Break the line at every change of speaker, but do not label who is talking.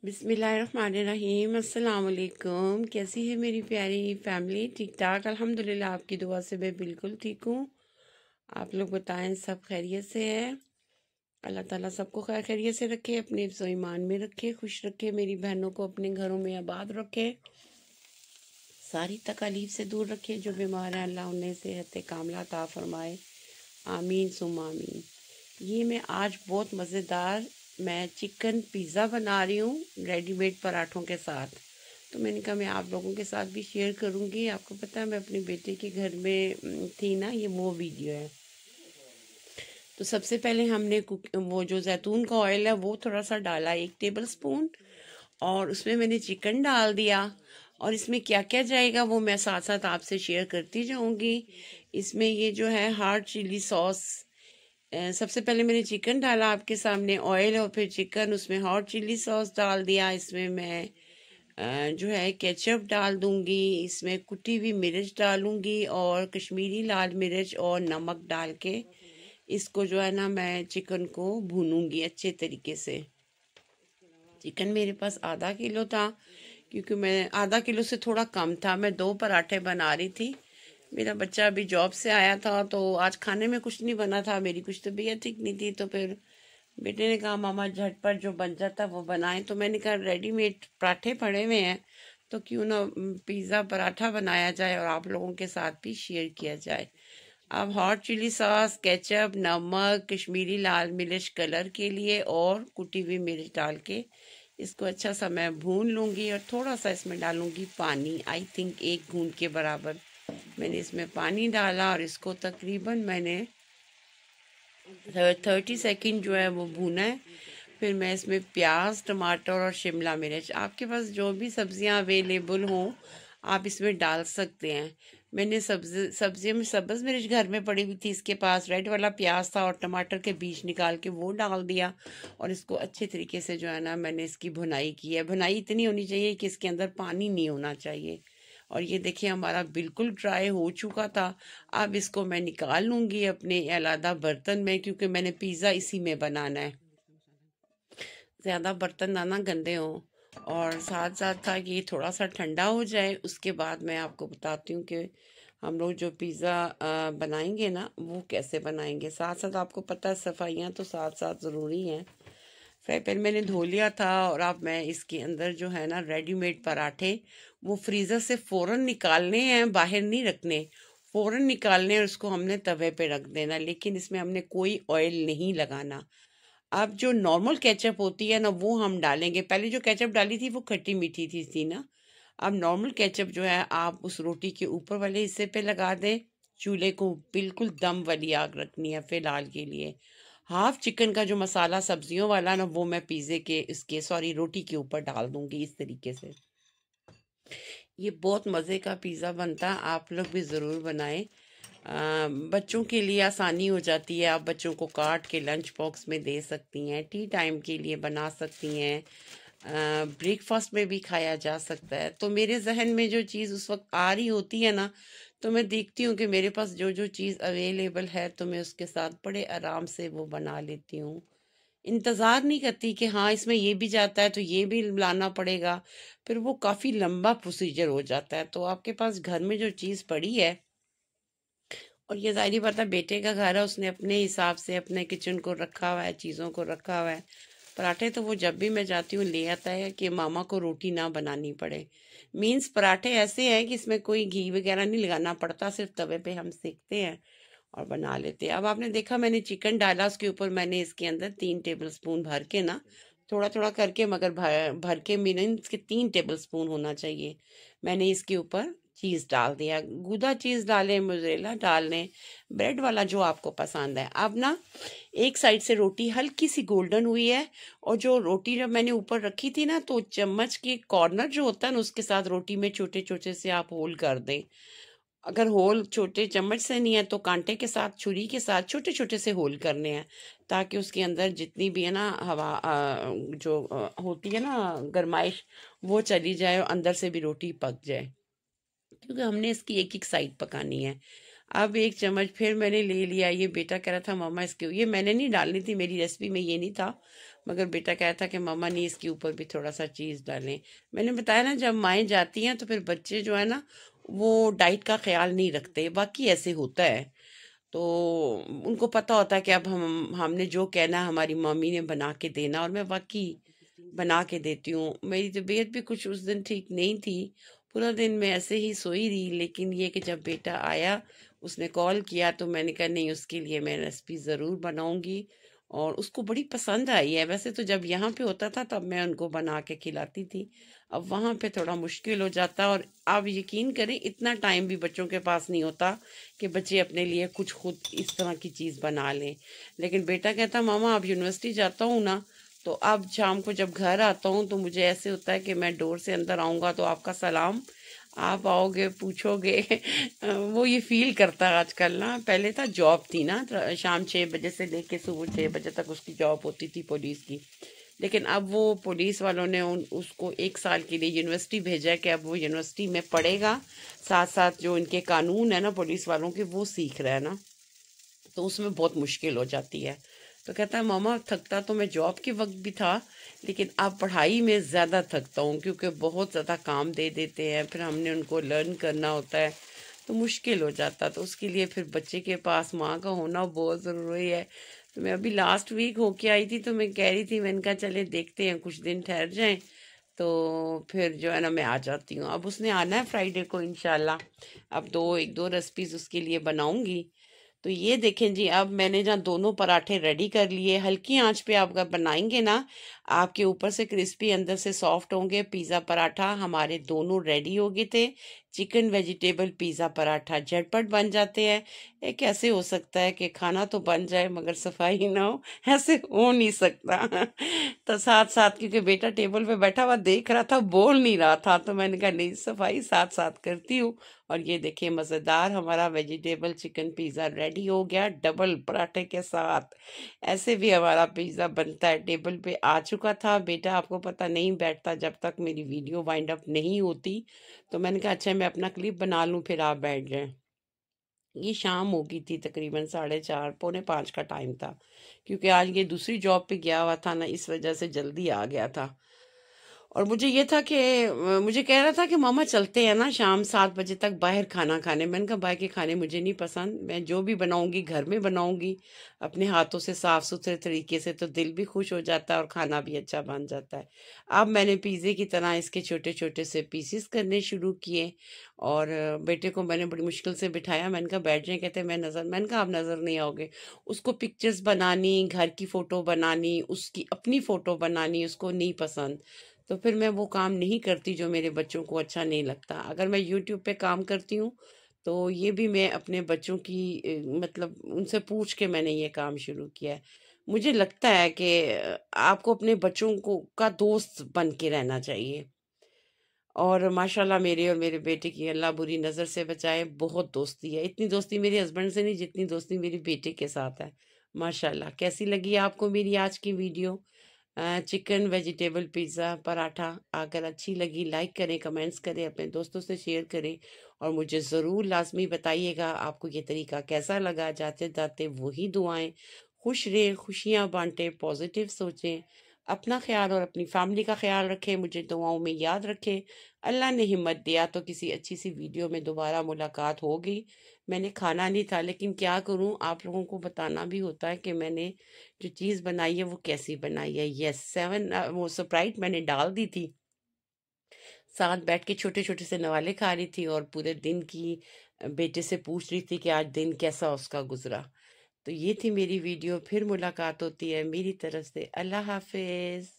बिस्मिल्लाहिर्रहमानिर्रहीम। अस्सलाम वालेकुम। कैसी है मेरी प्यारी फैमिली? ठीक ठाक अल्हम्दुलिल्लाह। आपकी दुआ से मैं बिल्कुल ठीक हूँ। आप लोग बताएं, सब खैरियत से है? अल्लाह ताला सबको खैर खैरियत से रखे, अपने हिफ्ज़ व ईमान में रखे, खुश रखे, मेरी बहनों को अपने घरों में आबाद रखे, सारी तकालीफ से दूर रखे। जो बीमार हैं अल्लाह उन्हें सेहत कामला अता फरमाए, आमीन सुम आमीन। ये मैं आज बहुत मज़ेदार चिकन पिज़्ज़ा बना रही हूँ रेडीमेड पराठों के साथ। तो मैंने कहा मैं आप लोगों के साथ भी शेयर करूँगी। आपको पता है मैं अपने बेटे के घर में थी ना, ये वो वीडियो है। तो सबसे पहले हमने वो जो जैतून का ऑयल है वो थोड़ा सा डाला, 1 टेबल स्पून, और उसमें मैंने चिकन डाल दिया। और इसमें क्या क्या जाएगा वो मैं साथ साथ आपसे शेयर करती जाऊंगी। इसमें ये जो है हार्ड चिली सॉस, सबसे पहले मैंने चिकन डाला आपके सामने, ऑयल और फिर चिकन, उसमें हॉट चिली सॉस डाल दिया। इसमें मैं जो है केचप डाल दूंगी, इसमें कुटी हुई मिर्च डालूंगी और कश्मीरी लाल मिर्च और नमक डाल के इसको जो है ना मैं चिकन को भूनूंगी अच्छे तरीके से। चिकन मेरे पास ½ किलो था, क्योंकि मैं ½ किलो से थोड़ा कम था। मैं 2 पराठे बना रही थी। मेरा बच्चा अभी जॉब से आया था तो आज खाने में कुछ नहीं बना था, मेरी कुछ तबीयत ठीक नहीं थी। तो फिर बेटे ने कहा मामा झटपट जो बन जाता वो बनाएं। तो मैंने कहा रेडीमेड पराठे पड़े हुए हैं तो क्यों ना पिज़्ज़ा पराठा बनाया जाए और आप लोगों के साथ भी शेयर किया जाए। अब हॉट चिली सॉस, केचप, नमक, कश्मीरी लाल मिर्च कलर के लिए और कुटी हुई मिर्च डाल के इसको अच्छा सा मैं भून लूँगी। और थोड़ा सा इसमें डालूँगी पानी, आई थिंक 1 घूंट के बराबर मैंने इसमें पानी डाला। और इसको तकरीबन मैंने 30 सेकंड जो है वो भूना है। फिर मैं इसमें प्याज, टमाटर और शिमला मिर्च, आपके पास जो भी सब्जियां अवेलेबल हों आप इसमें डाल सकते हैं। मैंने सब्जियों में सब्ज़ मिर्च घर में पड़ी हुई थी, इसके पास रेड वाला प्याज था और टमाटर के बीज निकाल के वो डाल दिया। और इसको अच्छे तरीके से जो है ना मैंने इसकी भुनाई की है। भुनाई इतनी होनी चाहिए कि इसके अंदर पानी नहीं होना चाहिए। और ये देखिए हमारा बिल्कुल ड्राई हो चुका था। अब इसको मैं निकाल लूँगी अपने अलग बर्तन में, क्योंकि मैंने पिज़्ज़ा इसी में बनाना है। ज़्यादा बर्तन ना गंदे हों। और साथ साथ था कि थोड़ा सा ठंडा हो जाए, उसके बाद मैं आपको बताती हूँ कि हम लोग जो पिज़्ज़ा बनाएंगे ना वो कैसे बनाएंगे। साथ साथ आपको पता है सफाइयाँ तो साथ साथ ज़रूरी हैं। फ्राई पैन मैंने धो लिया था और अब मैं इसके अंदर जो है ना रेडीमेड पराठे वो फ्रीज़र से फ़ौरन निकालने हैं, बाहर नहीं रखने, फ़ौरन निकालने और उसको हमने तवे पे रख देना। लेकिन इसमें हमने कोई ऑयल नहीं लगाना। अब जो नॉर्मल केचप होती है ना वो हम डालेंगे। पहले जो केचप डाली थी वो खट्टी मीठी थी ना। अब नॉर्मल केचप जो है आप उस रोटी के ऊपर वाले हिस्से पे लगा दें। चूल्हे को बिल्कुल दम वाली आग रखनी है फिलहाल के लिए। हाफ चिकन का जो मसाला सब्जियों वाला ना वो मैं पिज़्ज़े के इसके सॉरी रोटी के ऊपर डाल दूंगी इस तरीके से। ये बहुत मज़े का पिज़्ज़ा बनता है, आप लोग भी ज़रूर बनाएं। बच्चों के लिए आसानी हो जाती है, आप बच्चों को काट के लंच बॉक्स में दे सकती हैं, टी टाइम के लिए बना सकती हैं, ब्रेकफास्ट में भी खाया जा सकता है। तो मेरे जहन में जो चीज़ उस वक्त आ रही होती है ना, तो मैं देखती हूँ कि मेरे पास जो जो चीज़ अवेलेबल है तो मैं उसके साथ बड़े आराम से वो बना लेती हूँ। इंतज़ार नहीं करती कि हाँ इसमें ये भी जाता है तो ये भी लाना पड़ेगा, फिर वो काफ़ी लंबा प्रोसीजर हो जाता है। तो आपके पास घर में जो चीज़ पड़ी है, और ये ज़ाहिर बात है बेटे का घर है, उसने अपने हिसाब से अपने किचन को रखा हुआ है, चीज़ों को रखा हुआ है। पराठे तो वो जब भी मैं जाती हूँ ले आता है कि मामा को रोटी ना बनानी पड़े। मीन्स पराठे ऐसे हैं कि इसमें कोई घी वगैरह नहीं लगाना पड़ता, सिर्फ तवे पे हम सेकते हैं और बना लेते हैं। अब आपने देखा मैंने चिकन डाला, उसके ऊपर मैंने इसके अंदर 3 टेबल स्पून भर के ना, थोड़ा थोड़ा करके, मगर भर भर के मीनिंग के 3 टेबल स्पून होना चाहिए, मैंने इसके ऊपर चीज़ डाल दिया। गूदा चीज़ डालें, मोज़रेला डाल लें, ब्रेड वाला जो आपको पसंद है। अब ना एक साइड से रोटी हल्की सी गोल्डन हुई है, और जो रोटी जब मैंने ऊपर रखी थी ना तो चम्मच के कॉर्नर जो होता है ना उसके साथ रोटी में छोटे छोटे से आप होल कर दें। अगर होल छोटे चम्मच से नहीं है तो कांटे के साथ, छुरी के साथ छोटे छोटे से होल करने हैं, ताकि उसके अंदर जितनी भी है ना हवा जो होती है ना गर्माइश, वो चली जाए और अंदर से भी रोटी पक जाए, क्योंकि हमने इसकी एक एक साइड पकानी है। अब 1 चम्मच फिर मैंने ले लिया। ये बेटा कह रहा था मामा इसके, ये मैंने नहीं डालनी थी, मेरी रेसिपी में ये नहीं था, मगर बेटा कहता कि मम्मा नहीं, इसके ऊपर भी थोड़ा सा चीज़ डालें। मैंने बताया ना, जब माएँ जाती हैं तो फिर बच्चे जो है ना वो डाइट का ख्याल नहीं रखते, बाकी ऐसे होता है। तो उनको पता होता है कि अब हमने जो कहना है हमारी मम्मी ने बना के देना, और मैं वाकई बना के देती हूँ। मेरी तबीयत भी कुछ उस दिन ठीक नहीं थी, पूरा दिन मैं ऐसे ही सोई रही, लेकिन ये कि जब बेटा आया उसने कॉल किया तो मैंने कहा नहीं, उसके लिए मैं रेसिपी ज़रूर बनाऊंगी, और उसको बड़ी पसंद आई है। वैसे तो जब यहाँ पे होता था तब मैं उनको बना के खिलाती थी, अब वहाँ पे थोड़ा मुश्किल हो जाता। और आप यकीन करें, इतना टाइम भी बच्चों के पास नहीं होता कि बच्चे अपने लिए कुछ खुद इस तरह की चीज़ बना लें। लेकिन बेटा कहता मामा अब यूनिवर्सिटी जाता हूँ ना, तो अब शाम को जब घर आता हूँ तो मुझे ऐसे होता है कि मैं डोर से अंदर आऊँगा तो आपका सलाम, आप आओगे पूछोगे। वो ये फील करता है आजकल ना। पहले था जॉब थी ना, तो शाम 6 बजे से लेके सुबह 6 बजे तक उसकी जॉब होती थी पुलिस की। लेकिन अब वो पुलिस वालों ने उसको 1 साल के लिए यूनिवर्सिटी भेजा है कि अब वो यूनिवर्सिटी में पढ़ेगा, साथ साथ जो इनके कानून है ना पुलिस वालों के वो सीख रहा है ना, तो उसमें बहुत मुश्किल हो जाती है। तो कहता है मामा थकता तो मैं जॉब के वक्त भी था, लेकिन अब पढ़ाई में ज़्यादा थकता हूँ, क्योंकि बहुत ज़्यादा काम दे देते हैं, फिर हमने उनको लर्न करना होता है तो मुश्किल हो जाता। तो उसके लिए फिर बच्चे के पास माँ का होना बहुत ज़रूरी है। तो मैं अभी लास्ट वीक होके आई थी, तो मैं कह रही थी, मैंने कहा चले देखते हैं कुछ दिन ठहर जाएं तो फिर जो है ना मैं आ जाती हूँ। अब उसने आना है फ्राइडे को इंशाल्लाह, अब एक दो रेसिपीज उसके लिए बनाऊंगी। तो ये देखें जी, अब मैंने जहाँ दोनों पराठे रेडी कर लिए, हल्की आंच पे आप अगर बनाएंगे ना, आपके ऊपर से क्रिस्पी अंदर से सॉफ्ट होंगे। पिज़्ज़ा पराठा हमारे दोनों रेडी हो गए थे। चिकन वेजिटेबल पिज़्ज़ा पराठा झटपट बन जाते हैं। ये कैसे हो सकता है कि खाना तो बन जाए मगर सफाई ना हो? ऐसे हो नहीं सकता। तो साथ साथ, क्योंकि बेटा टेबल पे बैठा हुआ देख रहा था, बोल नहीं रहा था, तो मैंने कहा नहीं, सफाई साथ साथ करती हूँ। और ये देखिए मज़ेदार हमारा वेजिटेबल चिकन पिज़्ज़ा रेडी हो गया डबल पराठे के साथ। ऐसे भी हमारा पिज़्ज़ा बनता है। टेबल पे आ चुका था, बेटा आपको पता नहीं बैठता जब तक मेरी वीडियो वाइंड अप नहीं होती, तो मैंने कहा अच्छा मैं अपना क्लिप बना लूँ फिर आप बैठ जाएं। ये शाम हो गई थी, तकरीबन 4:30 पौने 5 का टाइम था, क्योंकि आज ये दूसरी जॉब पे गया हुआ था ना, इस वजह से जल्दी आ गया था। और मुझे ये था कि मुझे कह रहा था कि मामा चलते हैं ना शाम 7 बजे तक बाहर खाना खाने। मैंने कहा बाहर के खाने मुझे नहीं पसंद, मैं जो भी बनाऊंगी घर में बनाऊंगी अपने हाथों से साफ सुथरे तरीके से, तो दिल भी खुश हो जाता है और खाना भी अच्छा बन जाता है। अब मैंने पिज़्ज़े की तरह इसके छोटे छोटे से पीसेस करने शुरू किए, और बेटे को मैंने बड़ी मुश्किल से बिठाया। मैंने कहा बैठ जाए, कहते मैंने कहा आप नज़र नहीं आओगे। उसको पिक्चर्स बनानी, घर की फ़ोटो बनानी, उसकी अपनी फ़ोटो बनानी उसको नहीं पसंद, तो फिर मैं वो काम नहीं करती जो मेरे बच्चों को अच्छा नहीं लगता। अगर मैं यूट्यूब पे काम करती हूँ तो ये भी मैं अपने बच्चों की मतलब उनसे पूछ के मैंने ये काम शुरू किया है। मुझे लगता है कि आपको अपने बच्चों को का दोस्त बन के रहना चाहिए। और माशाल्लाह मेरे और मेरे बेटे की अल्लाह बुरी नज़र से बचाए, बहुत दोस्ती है। इतनी दोस्ती मेरे हस्बैंड से नहीं जितनी दोस्ती मेरे बेटे के साथ है। माशाल्लाह। कैसी लगी आपको मेरी आज की video? Chicken vegetable pizza paratha अगर अच्छी लगी लाइक करें, कमेंट्स करें, अपने दोस्तों से शेयर करें, और मुझे ज़रूर लाजमी बताइएगा आपको ये तरीका कैसा लगा। जाते जाते वही दुआएं, खुश रहें, खुशियाँ बांटें, पॉजिटिव सोचें, अपना ख्याल और अपनी फैमिली का ख्याल रखें, मुझे दुआओं में याद रखें। अल्लाह ने हिम्मत दिया तो किसी अच्छी सी वीडियो में दोबारा मुलाकात होगी। मैंने खाना नहीं था, लेकिन क्या करूं, आप लोगों को बताना भी होता है कि मैंने जो चीज़ बनाई है वो कैसी बनाई है। यस, 7 वो स्प्राइट मैंने डाल दी थी, साथ बैठ के छोटे छोटे से नवाले खा रही थी, और पूरे दिन की बेटे से पूछ रही थी कि आज दिन कैसा उसका गुजरा। तो ये थी मेरी वीडियो। फिर मुलाकात होती है मेरी तरफ से। अल्लाह हाफिज।